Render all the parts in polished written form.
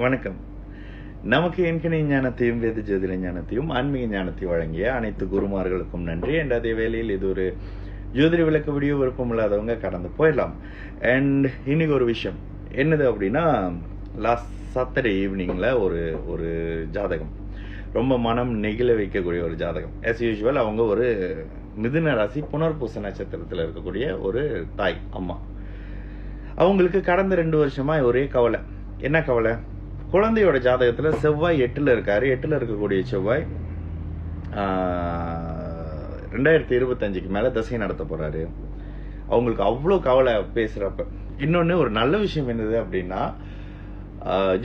வணக்கம். நமக்கு எண்கணி ஞானத்தையும் வேத ஜோதிட ஞானத்தையும் ஆன்மீக ஞானத்தையும் வழங்கிய அனைத்து குருமார்களுக்கும் நன்றி. அண்ட் அதே வேளையில் இது ஒரு ஜோதிட விளக்க வீடியோ விருப்பம் இல்லாதவங்க கடந்து போயிடலாம். அண்ட் இன்னைக்கு ஒரு விஷயம் என்னது அப்படின்னா, லாஸ்ட் சாட்டர்டே ஈவினிங்ல ஒரு ஜாதகம், ரொம்ப மனம் நெகிழ வைக்கக்கூடிய ஒரு ஜாதகம். ஆஸ் யூஸ்வல் அவங்க ஒரு மிதுன ராசி புனர்பூச நட்சத்திரத்தில் இருக்கக்கூடிய ஒரு தாய் அம்மா. அவங்களுக்கு கடந்த 2 வருஷமா ஒரே கவலை. என்ன கவலை? குழந்தையோட ஜாதகத்துல செவ்வாய் 8ல் இருக்காரு. 8ல் இருக்கக்கூடிய செவ்வாய் 2025க்கு மேல தசை நடத்த போறாரு. அவங்களுக்கு அவ்வளோ கவலை பேசுறப்ப. இன்னொன்னு ஒரு நல்ல விஷயம் என்னது அப்படின்னா,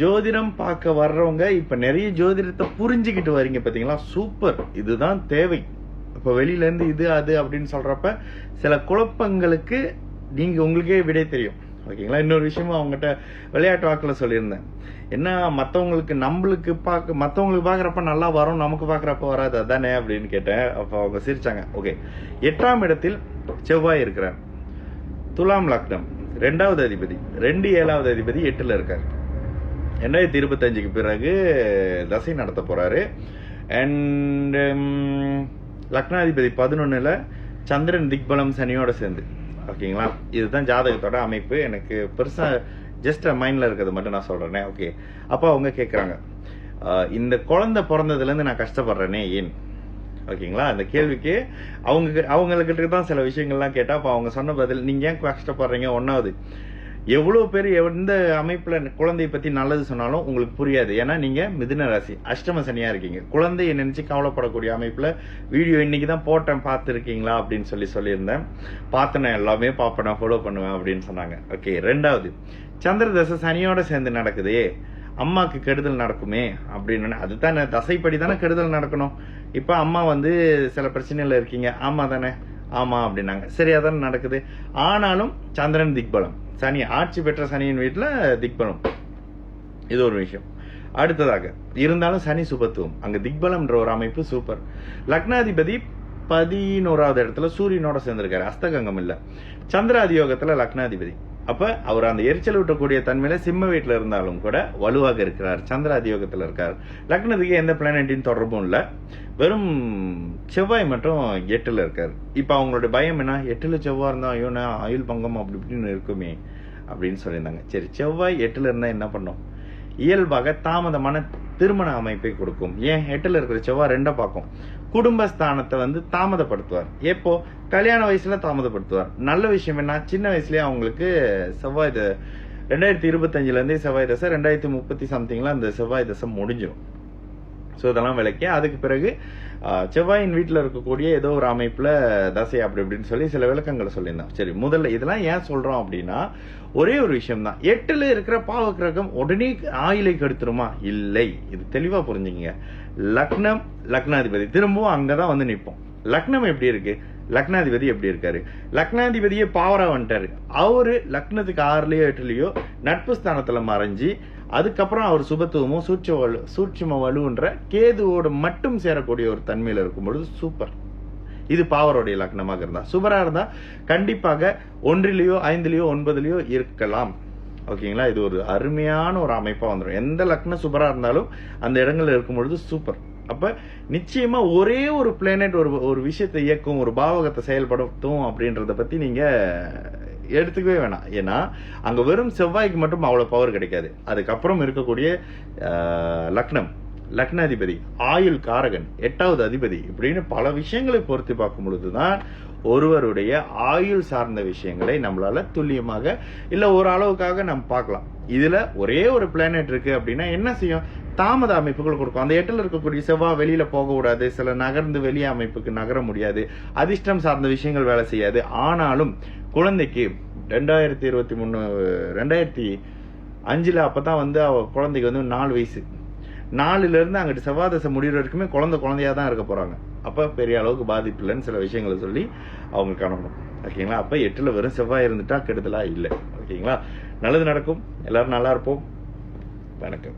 ஜோதிடம் பார்க்க வர்றவங்க இப்ப நிறைய ஜோதிடத்தை புரிஞ்சுக்கிட்டு வரீங்க பாத்தீங்களா? சூப்பர், இதுதான் தேவை. இப்ப வெளியில இருந்து இது அது அப்படின்னு சொல்றப்ப சில குழப்பங்களுக்கு நீங்க உங்களுக்கே விடை தெரியும். ஓகேங்களா? இன்னொரு விஷயமும் அவங்ககிட்ட விளையாட்டு வாக்குல சொல்லியிருந்தேன். என்ன, மற்றவங்களுக்கு பார்க்குறப்ப நல்லா வரும், நமக்கு பார்க்குறப்ப வராது, அதானே அப்படின்னு கேட்டேன். அப்போ அவங்க சிரிச்சாங்க. ஓகே, 8ஆம் இடத்தில் செவ்வாய் இருக்கிறார். துலாம் லக்னம், 2வது அதிபதி, 7வது அதிபதி 8ல் இருக்காரு. 2025க்கு பிறகு தசை நடத்த போறாரு. அண்ட் லக்னாதிபதி 11ல் சந்திரன் திக்பலம் சனியோட சேர்ந்து. ஓகேங்களா? இதுதான் ஜாதகத்தோட அமைப்பு. எனக்கு பெருசா ஜஸ்ட் மைண்ட்ல இருக்கிறது மட்டும் நான் சொல்றேனே. ஓகே, அப்போ அவங்க கேட்கறாங்க, இந்த குழந்தை பிறந்ததுல இருந்து நான் கஷ்டப்படுறேனே ஏன்? ஓகேங்களா? அந்த கேள்விக்கு அவங்ககிட்ட தான் சில விஷயங்கள்லாம் கேட்டா, அப்ப அவங்க சொன்ன பதில், நீங்க ஏன் கஷ்டப்படுறீங்க? 1வது, எவ்வளவு பேர் எந்த அமைப்புல குழந்தைய பத்தி நல்லது சொன்னாலும் உங்களுக்கு புரியாது. ஏன்னா நீங்க மிதுன ராசி, அஷ்டம சனியா இருக்கீங்க. குழந்தைய நினைச்சு கவலைப்படக்கூடிய அமைப்புல வீடியோ இன்னைக்கு தான் போட்டேன், பார்த்துருக்கீங்களா அப்படின்னு சொல்லியிருந்தேன். பார்த்தேன், எல்லாமே பார்ப்பேன், ஃபாலோ பண்ணுவேன் அப்படின்னு சொன்னாங்க. ஓகே, 2வது, சந்திர தசை சனியோட சேர்ந்து நடக்குது, அம்மாக்கு கெடுதல் நடக்குமே அப்படின்னு. அதுதான் தசைப்படி தானே கெடுதல் நடக்கணும். இப்ப அம்மா சில பிரச்சனைல இருக்கீங்க, ஆமா தானே? ஆமா அப்படின்னாங்க. சரியா தானே நடக்குது. ஆனாலும் சந்திரன் திக்பலம், சனி ஆட்சி பெற்ற சனியின் வீட்டுல திக்பலம், இது ஒரு விஷயம். அடுத்ததாக இருந்தாலும் சனி சுபத்துவம், அங்க திக்பலம்ன்ற ஒரு அமைப்பு சூப்பர். லக்னாதிபதி 11வது இடத்துல சூரியனோட சேர்ந்திருக்காரு, அஸ்தகங்கம் இல்ல. சந்திர அதியோகத்துல லக்னாதிபதி. அப்ப அவர் அந்த எரிச்சல் விட்டக்கூடிய தன்மையில சிம்ம வீட்டுல இருந்தாலும் கூட வலுவாக இருக்கிறார், சந்திர அதியோகத்துல இருக்கார். லக்னத்துக்கு எந்த பிளானட்டின் தொடர்பும் இல்ல, வெறும் செவ்வாய் மட்டும் 8ல் இருக்காரு. இப்ப அவங்களுடைய பயம் என்ன, 8ல் செவ்வாய் இருந்தா ஐயோ ஆயுள் பங்கம் அப்படி இப்படின்னு இருக்குமே அப்படின்னு சொல்லியிருந்தாங்க. சரி, செவ்வாய் 8ல் இருந்தா என்ன பண்ணும்? இயல்பாக தாமதமான திருமண அமைப்பை கொடுக்கும். ஏன்? 8ல் இருக்கிற செவ்வாய் 2 பார்க்கும். குடும்பஸ்தானத்தை தாமதப்படுத்துவார். எப்போ? கல்யாண வயசுல தாமதப்படுத்துவார். நல்ல விஷயம் என்ன, சின்ன வயசுலயே அவங்களுக்கு செவ்வாய் 2025ல இருந்தே செவ்வாய் தசை, 2030 சம்திங்ல அந்த செவ்வாய் தசை முடிஞ்சிடும். ஸோ இதெல்லாம் விளக்கி அதுக்கு பிறகு செவ்வாயின் வீட்டில் இருக்கக்கூடிய ஏதோ ஒரு அமைப்புல தசை அப்படி இப்படின்னு சொல்லி சில விளக்கங்களை சொல்லியிருந்தோம். சரி, முதல்ல இதெல்லாம் ஏன் சொல்றோம் அப்படின்னா, ஒரே ஒரு விஷயம் தான். 8ல் இருக்கிற பாவ கிரகம் உடனே ஆயுளை கெடுத்துருமா? இல்லை, இது தெளிவா புரிஞ்சுங்க. லக்னம், லக்னாதிபதி திரும்பவும் அங்கதான் நிற்போம். லக்னம் எப்படி இருக்கு, லக்னாதிபதி எப்படி இருக்காரு? லக்னாதிபதியே பாவரா வந்துட்டாரு. அவரு லக்னத்துக்கு 6லயோ 8லயோ நட்பு ஸ்தானத்துல மறைஞ்சி, அதுக்கப்புறம் அவர் சுபத்துவமும் சூட்சும வலுன்ற கேதுவோட மட்டும் சேரக்கூடிய ஒரு தன்மையில இருக்கும் பொழுது சூப்பர். இது பாவருடைய லக்னமாக இருந்தா. சுபரா இருந்தா கண்டிப்பாக 1லயோ 5லயோ 9லயோ இருக்கலாம். ஓகேங்களா? இது ஒரு அருமையான ஒரு அமைப்பா வந்துடும். எந்த லக்ன சுபரா இருந்தாலும் அந்த இடங்கள்ல இருக்கும் பொழுது சூப்பர். அப்ப நிச்சயமா ஒரே ஒரு பிளானட் ஒரு விஷயத்தை இயக்கும், ஒரு பாவகத்தை செயல்படுத்தும் அப்படின்றத பத்தி நீங்க எடுத்துக்கவே வேணாம். ஏன்னா அங்க வெறும் செவ்வாய்க்கு மட்டும் அவ்வளவு பவர் கிடைக்காது. அதுக்கப்புறம் இருக்கக்கூடிய லக்னம், லக்னாதிபதி, ஆயுள் காரகன், 8வது அதிபதி, இப்படின்னு பல விஷயங்களை பொருத்தி பார்க்கும் பொழுதுதான் ஒருவருடைய ஆயுள் சார்ந்த விஷயங்களை நம்மளால துல்லியமாக இல்ல ஒரு அளவுக்காக நம்ம பார்க்கலாம். இதுல ஒரே ஒரு பிளானட் இருக்கு அப்படின்னா என்ன செய்யும்? தாமத அமைப்புகள் கொடுக்கும். அந்த 8ல் இருக்கக்கூடிய செவ்வாய் வெளியில போக கூடாது, சில நகர்ந்து வெளியே அமைப்புக்கு நகர முடியாது, அதிர்ஷ்டம் சார்ந்த விஷயங்கள் வேலை செய்யாது. ஆனாலும் குழந்தைக்கு 2023 2005ல அப்பதான் அவ குழந்தைக்கு 4 வயசு. 4ல இருந்து அங்கிட்டு செவ்வாய் தசை முடிகிற வரைக்குமே குழந்தையா தான் இருக்க போறாங்க. அப்ப பெரிய அளவுக்கு பாதிப்பு இல்லைன்னு சில விஷயங்களை சொல்லி அவங்க காணணும். ஓகேங்களா? அப்ப 8ல் வெறும் செவ்வாய் இருந்துட்டா கெடுதலா இல்லை. ஓகேங்களா? நல்லது நடக்கும். எல்லாரும் நல்லா இருப்போம். வணக்கம்.